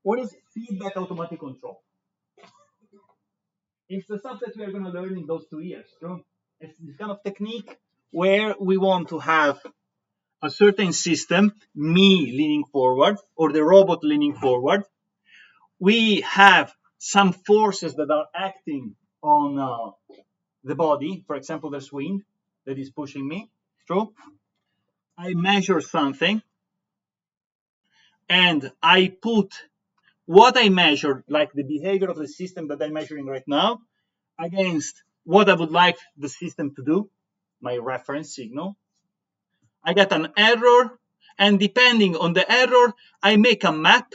What is feedback automatic control? It's the stuff that we are going to learn in those 2 years. True? It's this kind of technique where we want to have a certain system, me leaning forward or the robot leaning forward. We have some forces that are acting on the body. For example, there's wind that is pushing me. True? I measure something and I put what I measured, like the behavior of the system that I'm measuring right now, against what I would like the system to do, my reference signal. I get an error, and depending on the error, I make a map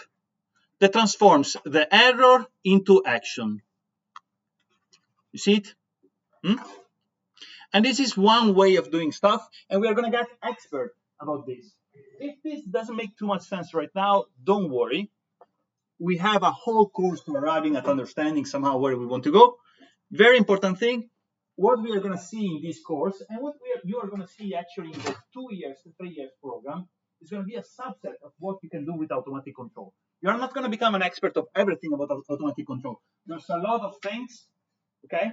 that transforms the error into action. You see it? And this is one way of doing stuff, and we are going to get expert about this. If this doesn't make too much sense right now, don't worry. We have a whole course to arriving at understanding somehow where we want to go. Very important thing, what we are going to see in this course, and what you are going to see actually in the 2 years to 3 years program, is going to be a subset of what you can do with automatic control. You are not going to become an expert of everything about automatic control. There's a lot of things, okay?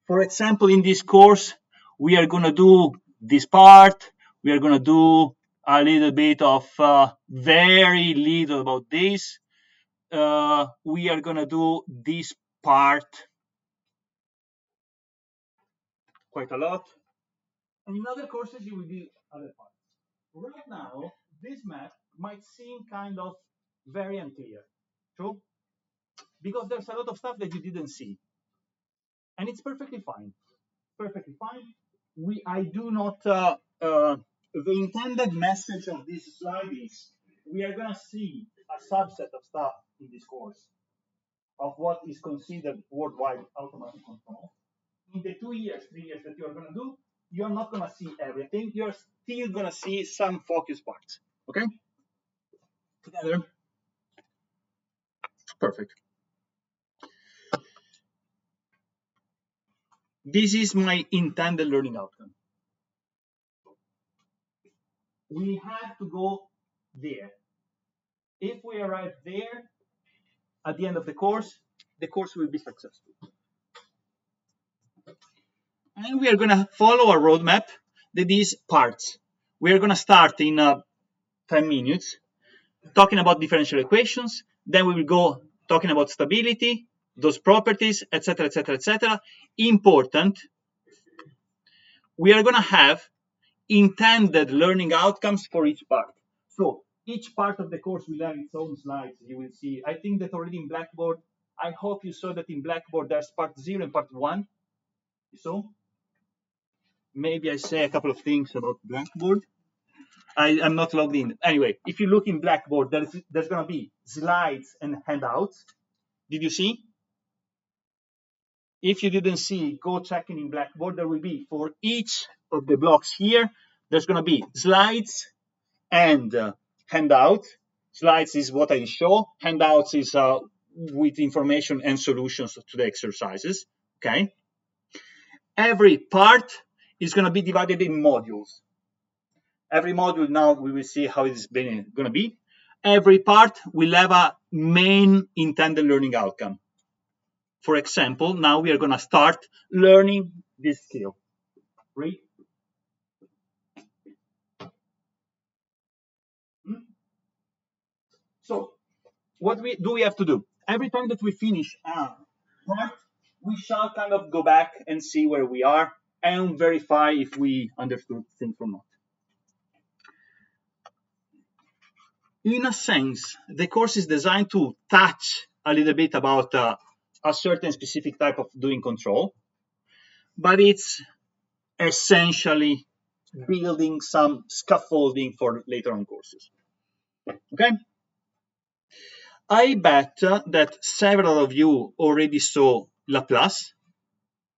For example, in this course, we are going to do this part. We are going to do a little bit of very little about this. We are going to do this part quite a lot. And in other courses, you will do other parts. Right now, this map might seem kind of very unclear. True? Because there's a lot of stuff that you didn't see. And it's perfectly fine. Perfectly fine. I do not, the intended message of this slide is we are going to see a subset of stuff in this course of what is considered worldwide automatic control. In the 2 years, 3 years that you're going to do, you're not going to see everything. You're still going to see some focus parts. Okay? Together. Perfect. This is my intended learning outcome. We have to go there. If we arrive there at the end of the course will be successful. And we are going to follow a roadmap that is parts. We are going to start in 10 minutes talking about differential equations. Then we will go talking about stability, those properties, etc., etc., etc. Important. We are going to have intended learning outcomes for each part. So each part of the course will have its own slides. You will see. I think that already in Blackboard. I hope you saw that in Blackboard there's part 0 and part 1. You saw? Maybe I say a couple of things about Blackboard. I'm not logged in. Anyway, if you look in Blackboard, there's going to be slides and handouts. Did you see? If you didn't see, go check in Blackboard. There will be, for each of the blocks here, there's going to be slides and handouts. Slides is what I show. Handouts is with information and solutions to the exercises. Okay. Every part is going to be divided in modules. Every module now we will see how it's going to be. Every part will have a main intended learning outcome. For example, now we are going to start learning this skill. Read. So what do we have to do? Every time that we finish a part, we shall kind of go back and see where we are and verify if we understood things or not. In a sense, the course is designed to touch a little bit about a certain specific type of doing control, but it's essentially building some scaffolding for later on courses. Okay? I bet that several of you already saw Laplace.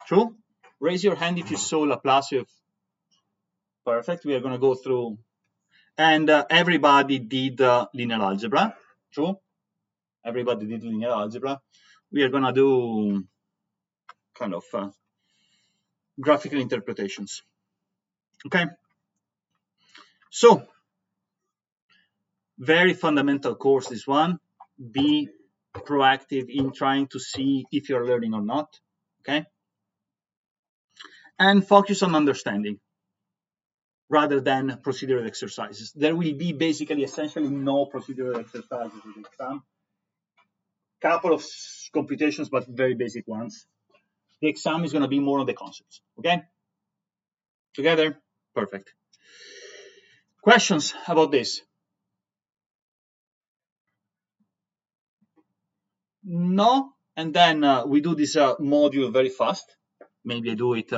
True? Raise your hand if you saw Laplace. Perfect. We are going to go through. And everybody did linear algebra. True? Everybody did linear algebra. We are going to do kind of graphical interpretations. Okay? So, very fundamental course, this one. be proactive in trying to see if you're learning or not, okay? And focus on understanding rather than procedural exercises. There will be basically essentially no procedural exercises in the exam. Couple of computations, but very basic ones. The exam is going to be more on the concepts, okay? Together? Perfect. Questions about this? No? And then we do this module very fast. Maybe I do it